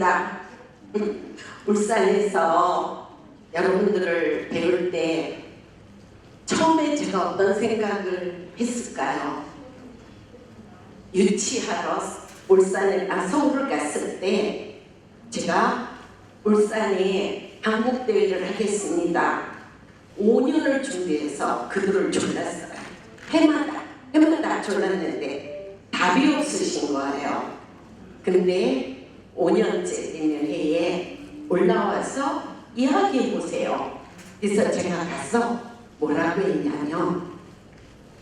반갑습니다. 울산에서 여러분들을 배울 때 처음에 제가 어떤 생각을 했을까요? 유치하러 서울을 갔을 때 제가 울산에 한국대회를 하겠습니다. 5년을 준비해서 그들을 졸랐어요. 해마다 졸랐는데 답이 없으신 거예요. 근데 5년째 되는 해에 올라와서 이야기해 보세요. 그래서 제가 가서 뭐라고 했냐면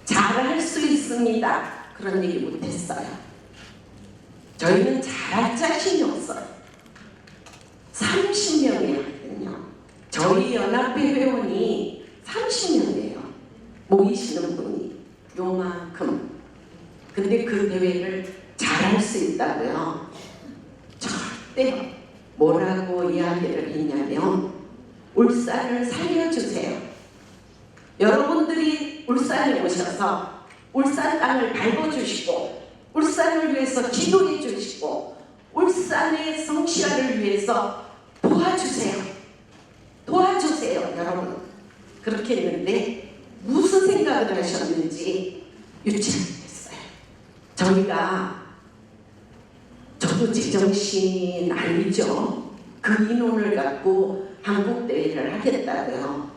잘할 수 있습니다. 그런 얘기 못했어요. 저희는 잘할 자신이 없어요. 30명이거든요. 저희 연합회 회원이 30명이에요. 모이시는 분이 요만큼. 근데 그 대회를 잘할 수 있다고요? 절대. 뭐라고 이야기를 했냐면 울산을 살려주세요. 여러분들이 울산에 오셔서 울산 땅을 밟아주시고 울산을 위해서 기도해 주시고 울산의 성취를 위해서 도와주세요. 여러분. 그렇게 했는데 무슨 생각을 하셨는지 유치했어요. 저도 제정신 아니죠. 그 인원을 갖고 한국대회를 하겠다고요.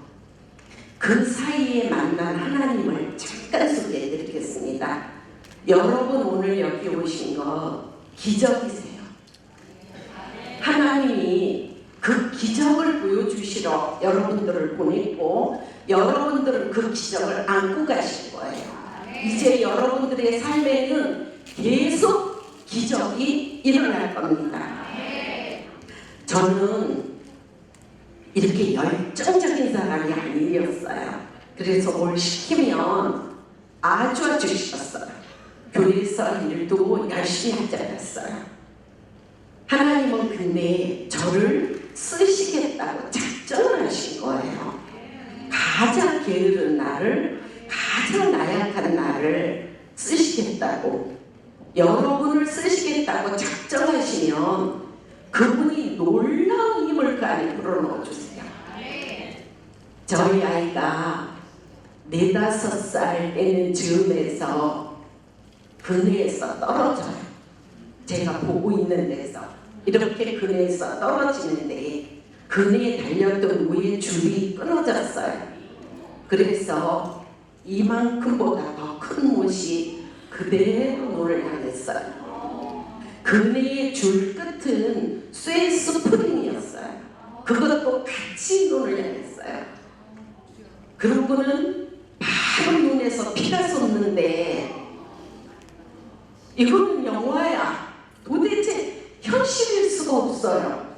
그 사이에 만난 하나님을 잠깐 소개해 드리겠습니다. 여러분 오늘 여기 오신 거 기적이세요. 하나님이 그 기적을 보여주시러 여러분들을 보냈고 여러분들은 그 기적을 안고 가실 거예요. 이제 여러분들의 삶에는 계속 기적이 일어날 겁니다. 저는 이렇게 열정적인 사람이 아니었어요. 그래서 뭘 시키면 아주 쉬웠어요. 교회에서 일도 열심히 하지 않았어요. 하나님은 근데 저를 쓰시겠다고 작정을 하신 거예요. 가장 게으른 나를, 가장 나약한 나를 쓰시겠다고, 여러분을 쓰시겠다고 작정하시면 그분이 놀라운 힘을 그 안에 불어넣어 주세요. 저희 아이가 4, 5살 되는 즈음에서 그네에서 떨어져요. 제가 보고 있는 데서 이렇게 그네에서 떨어지는데 그네에 달렸던 위에 줄이 끊어졌어요. 그래서 이만큼보다 더 큰 못이 그대로 노를 향했어요. 그네의 줄 끝은 쇠 스프링이었어요. 그것도 같이 눈을 향했어요. 그러고는 바로 눈에서 피가 솟는데 이거는 영화야. 도대체 현실일 수가 없어요.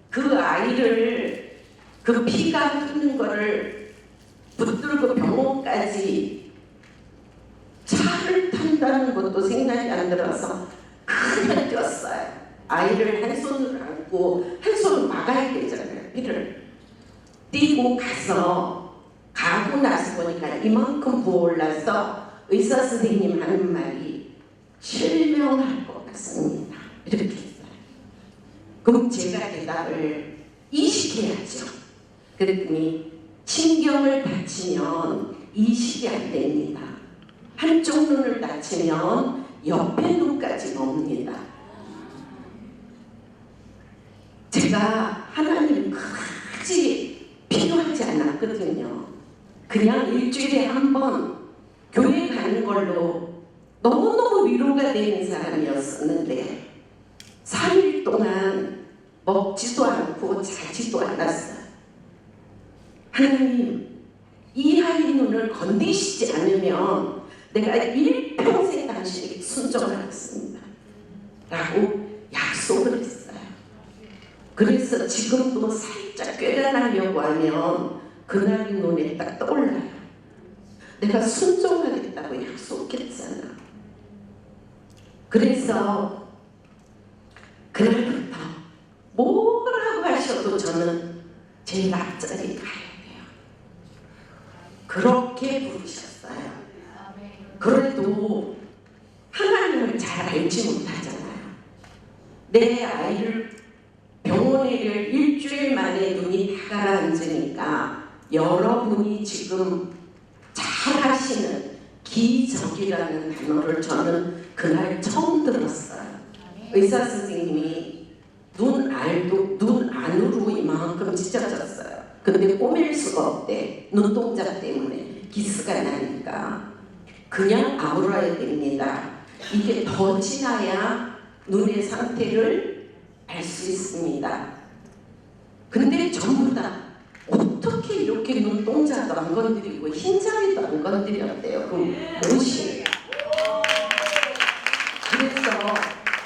그 아이를 그 피가 흐르는 거를 붙들고 병원까지 차를 탄다는 것도 생각이 안 들어서 그냥 뛰었어요. 아이를 한 손으로 안고 한 손으로 막아야 되잖아요. 피를 뛰고 가고 나서 보니까 이만큼 부어올라서 의사 선생님 하는 말이 실명할 것 같습니다. 이렇게 했어요. 그럼 제가 대답을 이식해야죠. 그랬더니 신경을 다치면 이식이 안 됩니다. 한쪽 눈을 다치면 옆에 눈까지 멉니다. 제가 하나님 그다지 필요하지 않았거든요. 그냥 일주일에 한 번 교회 가는 걸로 너무너무 위로가 되는 사람이었었는데 3일 동안 먹지도 않고 자지도 않았어요. 하나님, 이 아이 눈을 건드시지 않으면 내가 일평생 당신에게 순종하겠습니다. 라고 약속을 했어요. 그래서 지금도 살짝 꾀려나려고 하면 그날이 눈에 딱 떠올라요. 내가 순종하겠다고 약속했잖아. 그래서 그날부터 뭐라고 하셔도 저는 제일 앞자리에 가야 돼요. 그렇게 부르셨어요. 그래도 하나님을 잘 알지 못하잖아요. 내 아이를 이번에를 일주일 만에 눈이 다 가라앉으니까 여러분이 지금 잘 하시는 기적이라는 단어를 저는 그날 처음 들었어요. 의사 선생님이 눈 안으로 이만큼 찢어졌어요. 근데 꼬맬 수가 없대. 눈동자 때문에 기스가 나니까 그냥 아물어야 됩니다. 이게 더 지나야 눈의 상태를 알 수 있습니다. 근데 전부 다 어떻게 이렇게 눈동자도 안 건드리고 흰자리도 안 건드렸대요. 그 옷이. 그래서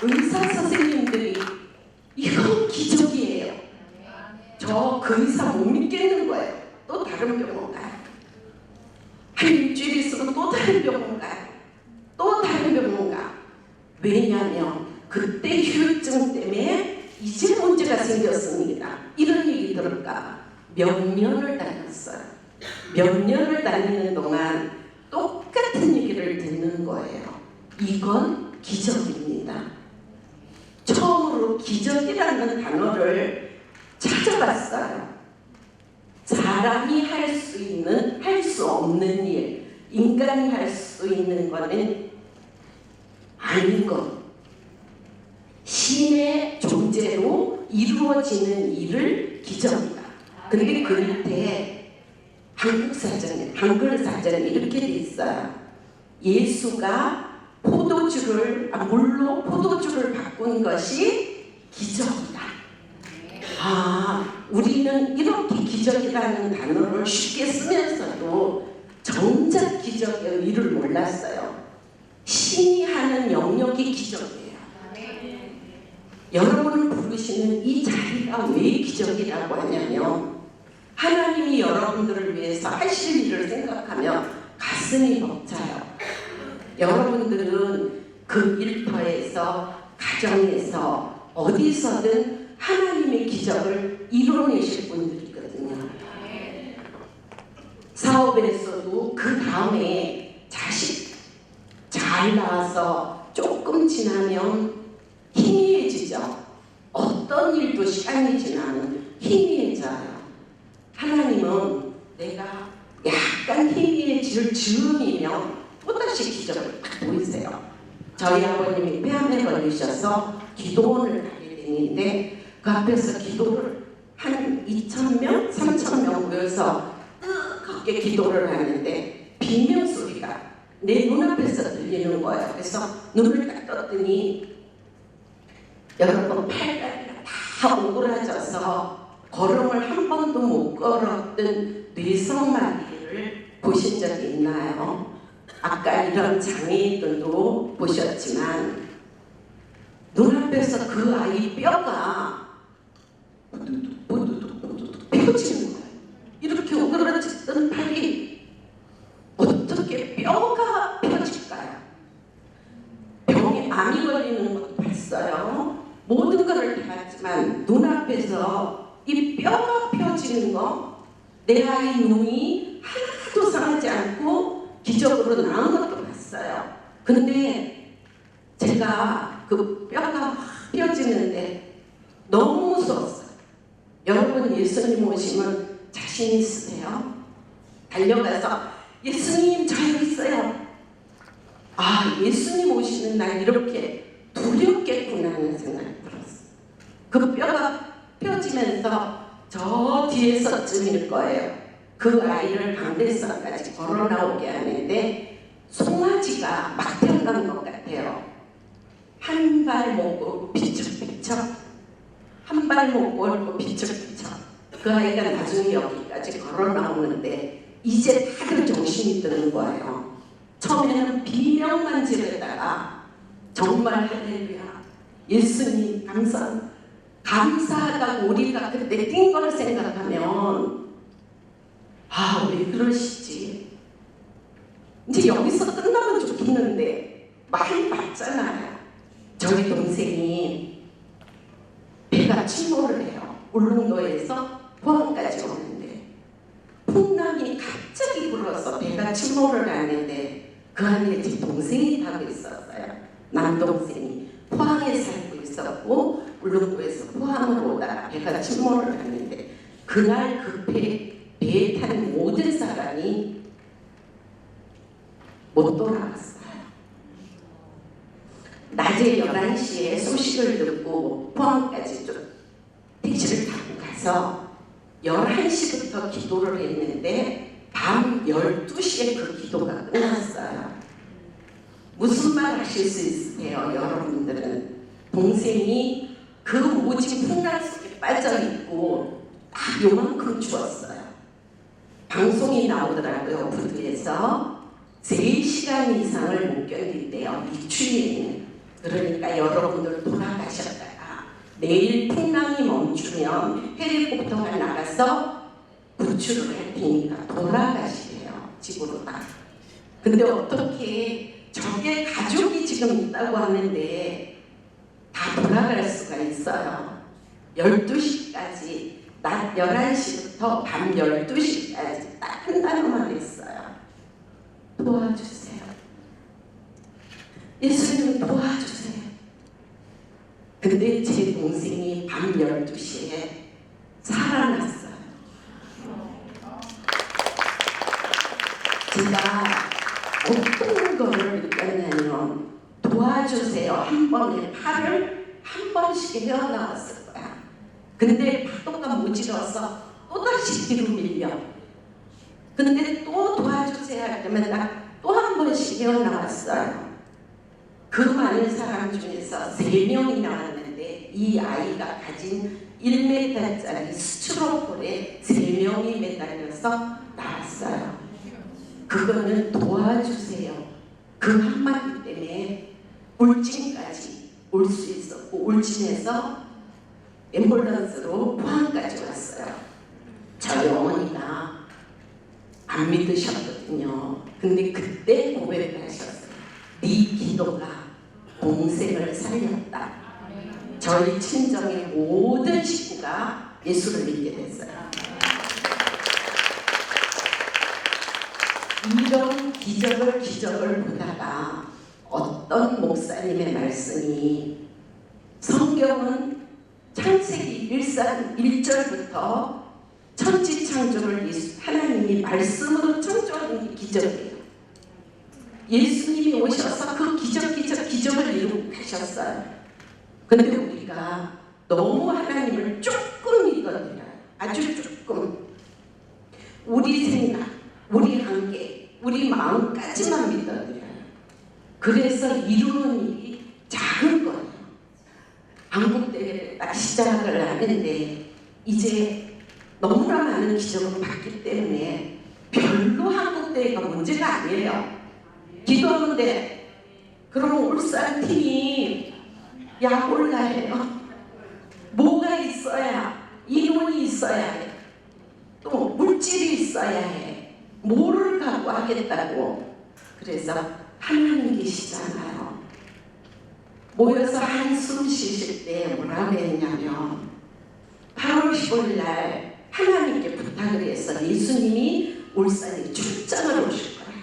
의사 선생님들이 이건 기적이에요. 저 그 의사 못 믿겠는 거예요. 또 다른 병원 가요. 한 일주일 있으면 또 다른 병원 가요. 또 다른 병원 가. 왜냐하면 그때 휴유증 때문에 이제 문제가 생겼습니다. 이런 얘기 들을까? 몇 년을 다녔어요. 몇 년을 다니는 동안 똑같은 얘기를 듣는 거예요. 이건 기적입니다. 처음으로 기적이라는 단어를 찾아봤어요. 사람이 할 수 있는, 할 수 없는 일, 인간이 할 수 있는 거는 아닌 것. 신의 존재로 이루어지는 일을 기적이다. 근데 그 밑에 한글 사전에 이렇게 돼 있어요. 예수가 물로 포도주를 바꾼 것이 기적이다. 우리는 이렇게 기적이라는 단어를 쉽게 쓰면서도 정작 기적의 의미를 몰랐어요. 신이 하는 영역이 기적이에요. 여러분을 부르시는 이 자리가 왜 기적이라고 하냐면 하나님이 여러분들을 위해서 하실 일을 생각하면 가슴이 벅차요. 여러분들은 그 일터에서, 가정에서, 어디서든 하나님의 기적을 이뤄내실 분들이거든요. 사업에서도 그 다음에 자식 잘 나와서 조금 지나면 희미해지죠. 어떤 일도 시간이 지나면 희미해져요. 하나님은 내가 약간 희미해질 즈음이면 또다시 기적을 딱 보이세요. 저희 아버님이 폐암에 걸리셔서 기도원을 가게 됐는데 그 앞에서 기도를 한 2,000명, 3,000명 모여서 뜨겁게 기도를 하는데 비명 소리가 내 눈앞에서 들리는 거예요. 그래서 눈을 딱 떴더니 여러분 팔다리가 다 오그라져서 걸음을 한 번도 못 걸었던 뇌성마비를 보신 적이 있나요? 아까 이런 장애인들도 보셨지만 눈앞에서 그 아이 뼈가 부두둑 펴지는 거예요. 이렇게 오그라졌던 팔이 어떻게 뼈가 펴질까요? 병에 암이 걸리는 것도 봤어요. 모든 것을 다 봤지만 눈앞에서 이 뼈가 펴지는 거, 내 아이 눈이 하나도 상하지 않고 기적으로 나은 것도 봤어요. 근데 제가 그 뼈가 막 펴지는데 너무 무서웠어요. 여러분 예수님 오시면 자신 있으세요? 달려가서 예수님 저 여기 있어요. 예수님 오시는 날 이렇게 두렵겠구나 하는 생각이 들었어요. 그 뼈가 펴지면서 저 뒤에서쯤일 거예요. 그 아이를 강대상까지 걸어 나오게 하는데 송아지가 막 태어난 것 같아요. 한 발 못 걸고 비쩍비쩍, 한 발 못 걸고 비쩍비쩍. 그 아이가 나중에 여기까지 걸어 나오는데 이제 다들 정신이 드는 거예요. 처음에는 비명만 지르다가 정말 할렐루야, 예수님 감사하다고 우리가 그때 뛴 걸 생각하면 왜 그러시지? 이제 여기서 끝나면 좋겠는데 많이 맞잖아요. 저희 동생이 배가 침몰을 해요. 울릉도에서 포항까지 오는데 풍랑이 갑자기 불어서 배가 침몰을 하는데 그 안에 제 동생이 타고 있었어요. 남동생이 포항에 살고 있었고 울릉도에서 포항으로 오다가 배가 침몰을 하는데 그날 그 배에 탄 모든 사람이 못 돌아왔어요. 낮에 11시에 소식을 듣고 포항까지 좀 택시를 타고 가서 11시부터 기도를 했는데 밤 12시에 그 기도가 끝났어요. 무슨 말 하실 수 있으세요? 여러분들은 동생이 그 모진 풍랑 속에 빠져있고 딱 요만큼 추웠어요. 방송이 나오더라고요. 부두에서 3시간 이상을 못 견딘대요. 미추리에는. 그러니까 여러분들 돌아가셨다가 내일 풍랑이 멈추면 헬리콥터가 나가서 구출을 할 테니까 돌아가시래요. 집으로 다. 근데 어떻게 저게 가족이 지금 있다고 하는데 다 돌아갈 수가 있어요. 12시까지 낮 11시부터 밤 12시까지 딱 한 단어만 했어요. 도와주세요. 예수님 도와주세요. 근데 제 동생이 밤 12시에 살아났어요. 제가 어떤 거를 느꼈냐면 도와주세요. 한 번에 팔을 한 번씩 헤어나왔을 거야. 근데 파도가 모질어서 또다시 뒤로 밀려. 근데 또 도와주세요 할 때마다 또 한 번씩 헤어나왔어요. 그 많은 사람 중에서 3명이 나왔는데 이 아이가 가진 1m짜리 스티로폴에 3명이 매달려서 나왔어요. 그거는 도와주세요. 그 한마디 때문에 울진까지 올 수 있었고 울진에서 앰뷸런스로 포항까지 왔어요. 저희 어머니가 안 믿으셨거든요. 근데 그때 고백을 하셨어요. 네 기도가 동생을 살렸다. 저희 친정의 모든 식구가 예수를 믿게 됐어요. 이런 기적을 보다가 어떤 목사님의 말씀이 성경은 창세기 1절부터 천지창조를 하나님이 말씀으로 창조하는 게 기적이에요. 예수님이 오셔서 그 기적을 이루고 가셨어요. 근데 우리가 너무 하나님을 조금 믿어드려요. 아주 조금. 우리 생각, 우리 한계, 우리 마음까지만 믿어드려요. 그래서 이루는 일이 작은 거예요. 한국대회를 딱 시작을 하는데 이제 너무나 많은 기적을 봤기 때문에 별로 한국대회가 문제가 아니에요. 기도하는데 그러면 울산 팀이 야구를 해요. 뭐가 있어야, 인원이 있어야 해. 또 물질이 있어야 해. 뭐를 갖고 하겠다고. 그래서 하나님 계시잖아요. 모여서 한숨 쉬실 때 뭐라고 했냐면 8월 15일 날 하나님께 부탁을 해서 예수님이 울산에 출장을 오실 거예요.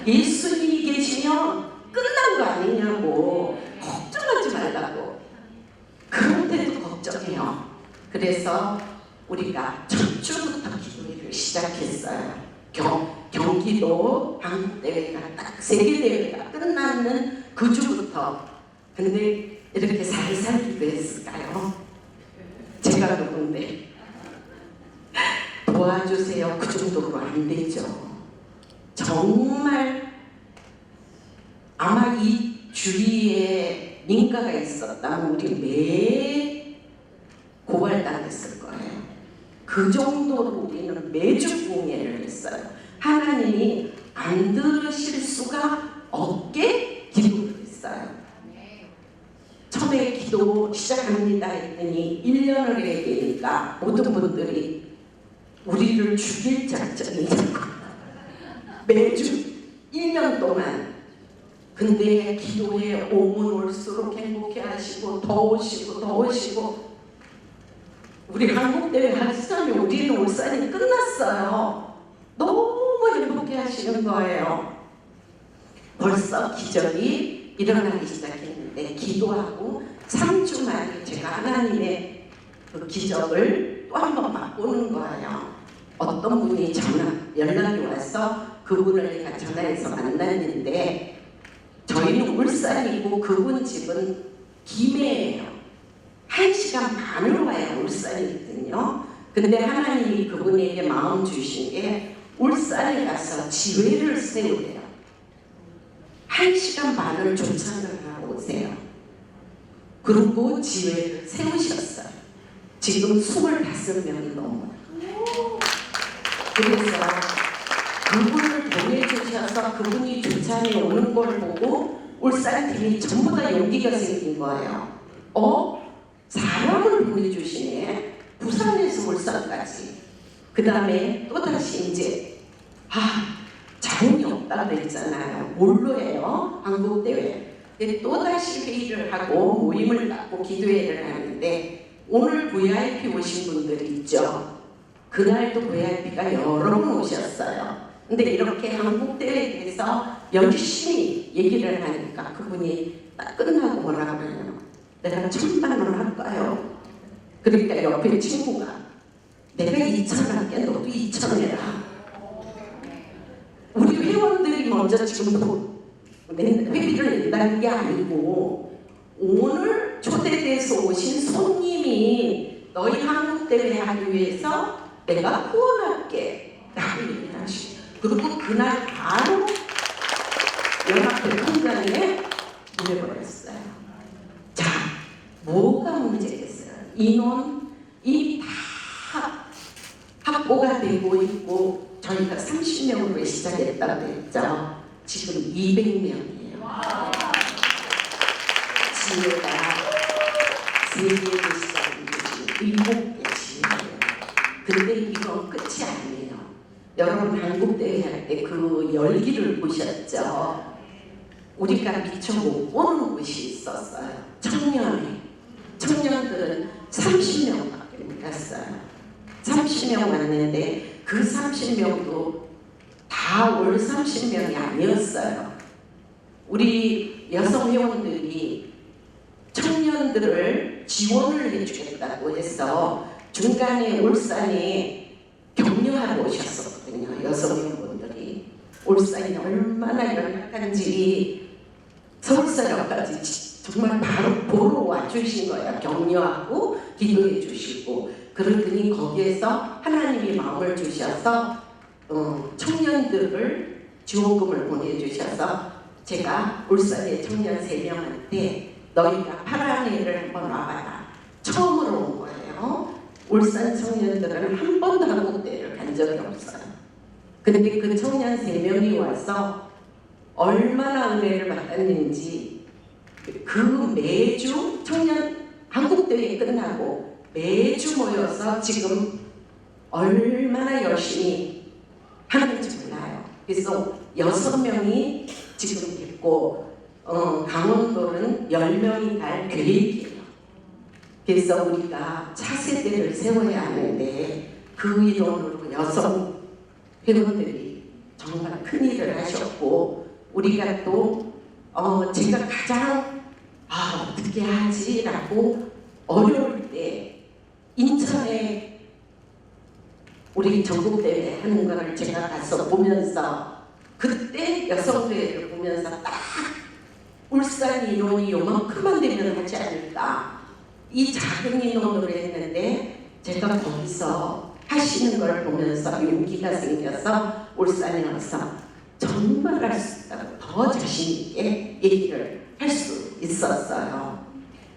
예수님이 계시면 끝난 거 아니냐고 걱정하지 말라고. 그런데도 걱정해요. 그래서 우리가 첫 주부터 기도회를 시작했어요. 경기도 한국대회가 딱 세계대회가 끝나는 그 주부터. 근데 이렇게 살살 기도했을까요? 제가 누군데 도와주세요. 그 정도로 안 되죠. 정말 아마 이 주위에 민가가 있었다면 우리 매 고발당했을 거예요. 그 정도로 우리는 매주 공예를 했어요. 하나님이 안 들으실 수가 없게 기도를 했어요. 처음에 기도 시작합니다 했더니 1년을 해야 되니까 모든 분들이 우리를 죽일 작전이 매주 1년 동안. 근데 기도에 오면 올수록 행복해 하시고 더 오시고 우리 한국대회 하시자면 우리는 울산이 끝났어요. 너무 행복해 하시는 거예요. 벌써 기적이 일어나기 시작했는데 기도하고 3주 주말에 제가 하나님의 그 기적을 또 한 번 맛보는 거예요. 어떤 분이 연락이 와서 그분을 내가 전화해서 만났는데 저희는 울산이고 그분 집은 김해예요. 1시간 반으로 가야 울산이거든요. 근데 하나님이 그분에게 마음 주신 게 울산에 가서 지회를 세우래요. 1시간 반을 조찬을 하고 오세요. 그리고 지회를 세우셨어요. 지금 25명이 넘어요. 그래서 그분을 보내주셔서 그분이 조찬에 오는 걸 보고 울산 팀이 전부 다 용기가 생긴 거예요. 사람을 보내주시네. 부산에서 울산까지. 그 다음에 또다시 이제 자원이 없다고 그랬잖아요. 뭘로 해요? 한국대회. 또다시 회의를 하고 모임을 갖고 기도회를 하는데 오늘 VIP 오신 분들이 있죠. 그날도 VIP가 여러 분 오셨어요. 근데 이렇게 한국대회에 대해서 열심히 얘기를 하니까 그분이 딱 끝나고 뭐라고 하냐면 내가 1,000만 원 할까요? 그러니까 옆에 친구가 내가 2,000 할게 너도 2,000 해라. 우리 회원들이 먼저 지금 회비를 낸다는 게 아니고 오늘 초대돼서 오신 손님이 너희 한국대회 하기 위해서 내가 후원할게 라고 얘기를 하시고 그리고 그날 바로 연합회 통장에 보내버렸어요. 자, 뭐가 문제겠어요? 인원이 다 확보가 되고 있고 저희가 30명으로 시작했다고 했죠. 지금 200명이에요. 지혜가 3개의 시작이 7개 지혜예요. 근데 이건 끝이 아니에요. 여러분 한국대회 할 때 그 열기를 보셨죠? 우리가 미처 못 보는 곳이 있었어요. 청년들은 30명밖에 못 갔어요. 30명 왔는데 그 30명도 다 올 30명이 아니었어요. 우리 여성 회원들이 청년들을 지원을 해주겠다고 해서 중간에 울산에 격려하러 오셨었거든요. 여성 회원분들이 울산이 얼마나 연약한지 서울사람까지 정말 바로 보러 와주신 거예요. 격려하고 기도해 주시고 그러더니 거기에서 하나님이 마음을 주셔서 청년들을 지원금을 보내주셔서 제가 울산의 청년 3명한테 너희가 파라네를 한번 와봐라. 처음으로 온 거예요. 울산 청년들은 한 번도 한국대회를 간 적이 없어요. 근데 그 청년 3명이 와서 얼마나 은혜를 받았는지 그 매주 청년 한국대회 끝나고 매주 모여서 지금 얼마나 열심히 하는지 몰라요. 그래서 6명이 지금 됐고 강원도는 10명이 갈 계획이에요. 그래서 우리가 차세대를 세워야 하는데 그 이론으로 여성 회원들이 정말 큰 일을 하셨고 우리가 또 제가 가장 어떻게 하지라고 어려울 때 인천에 우리 전국대회 하는 거를 제가 가서 보면서 그때 여성대회를 보면서 딱 울산 인원이 요만큼만 되면 하지 않을까 이 작은 인원으로 했는데 제가 거기서 하시는 걸 보면서 용기가 생겨서 울산에 와서 정말 할 수 있다고 더 자신 있게 얘기를 할 수 있었어요.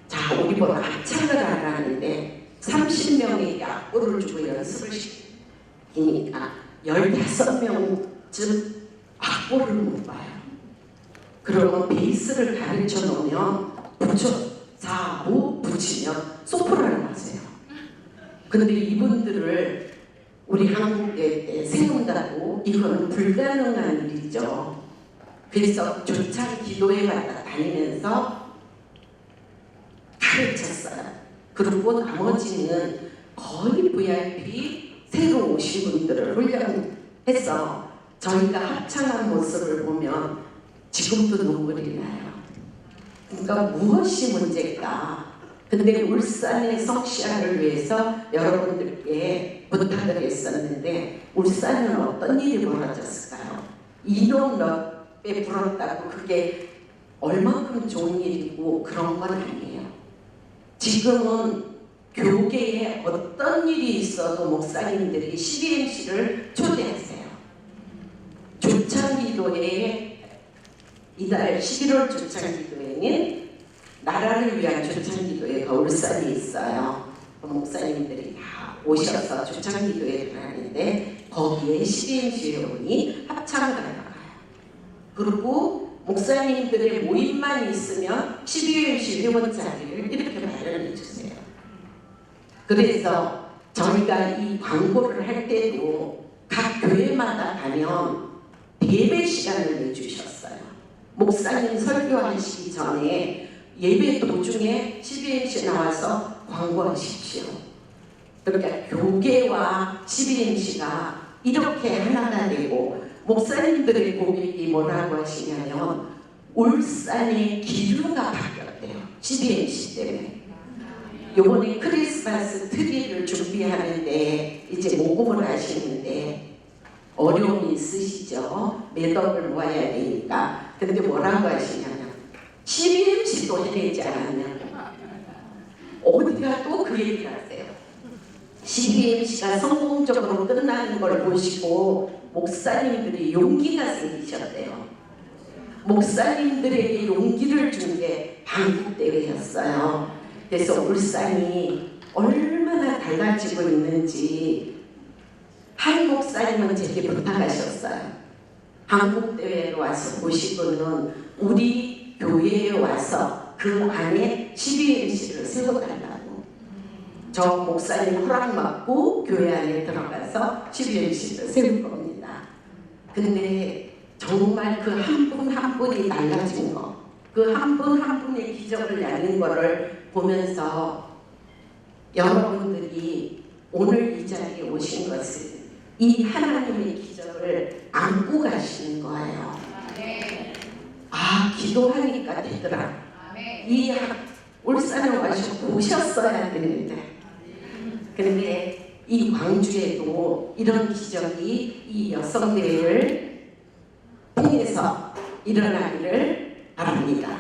자, 우리 보러 합창을 하라는데 30명에게 악보를 주고 연습을 시키니까 15명쯤 악보를 못 봐요. 그러면 베이스를 가르쳐 놓으면 부죠. 4부 부치면 소프라노 하세요. 근데 이분들을 우리 한국에 세운다고 이거는 불가능한 일이죠. 그래서 조찬 기도회 마다 다니면서 가르쳤어요. 그리고 나머지는 거의 VIP 새로 오신 분들을 훈련해서 저희가 합창한 모습을 보면 지금도 눈물이 나요. 그러니까 무엇이 문제일까? 근데 울산의 성시아를 위해서 여러분들께 부탁을 했었는데 울산은 어떤 일이 벌어졌을까요? 인원 몇 배 불었다고 그게 얼마큼 좋은 일이고 그런 건 아니에요. 지금은 교계에 어떤 일이 있어도 목사님들이 12MC를 초대하세요. 조창기도에 이달 11월 조창기도에는 나라를 위한 조창기도회가 울산에 있어요. 목사님들이 다 오셔서 조창기도회를 하는데 거기에 12MC 회원이 합창을 하러 가요. 그리고 목사님들의 모임만 있으면 12MC 회원 자리를 이렇게 마련해 주세요. 그래서 저희가 이 광고를 할 때도 각 교회마다 가면 예배 시간을 내주셨어요. 목사님 설교하시기 전에 예배 도중에 12MC 나와서 광고하십시오. 그러니까 교계와 12MC가 이렇게 하나가 되고 목사님들의 고백이 뭐라고 하시냐면 울산의 기류가 바뀌었대요. 12MC 때문에. 요번에 크리스마스 트리를 준비하는데 이제 모금을 하시는데 어려움이 있으시죠? 매덕을 모아야 되니까. 근데 뭐라고 하시냐면 12MC도 해내지 않았냐고. 어디가 또 그 얘기를 하세요. 12MC가 성공적으로 끝나는 걸 보시고 목사님들이 용기가 생기셨대요. 목사님들에게 용기를 준 게 한국대회였어요. 그래서 울산이 얼마나 달라지고 있는지 한 목사님은 제게 부탁하셨어요. 한국대회로 와서 보시고는 우리 교회에 와서 그 안에 12MC를 세워달라고. 저 목사님 허락받고 교회 안에 들어가서 12MC를 세울 겁니다. 근데 정말 그 한 분 한 분이 달라진 거, 그 한 분 한 분의 기적을 나는 거를 보면서 여러분들이 오늘 이 자리에 오신 것은 이 하나님의 기적을 안고 가시는 거예요. 아, 기도하니까 되더라. 이 울산에 와서 오셨어야 되는데. 그런데 이 광주에도 이런 기적이 이 여성대회를 통해서 일어나기를 바랍니다.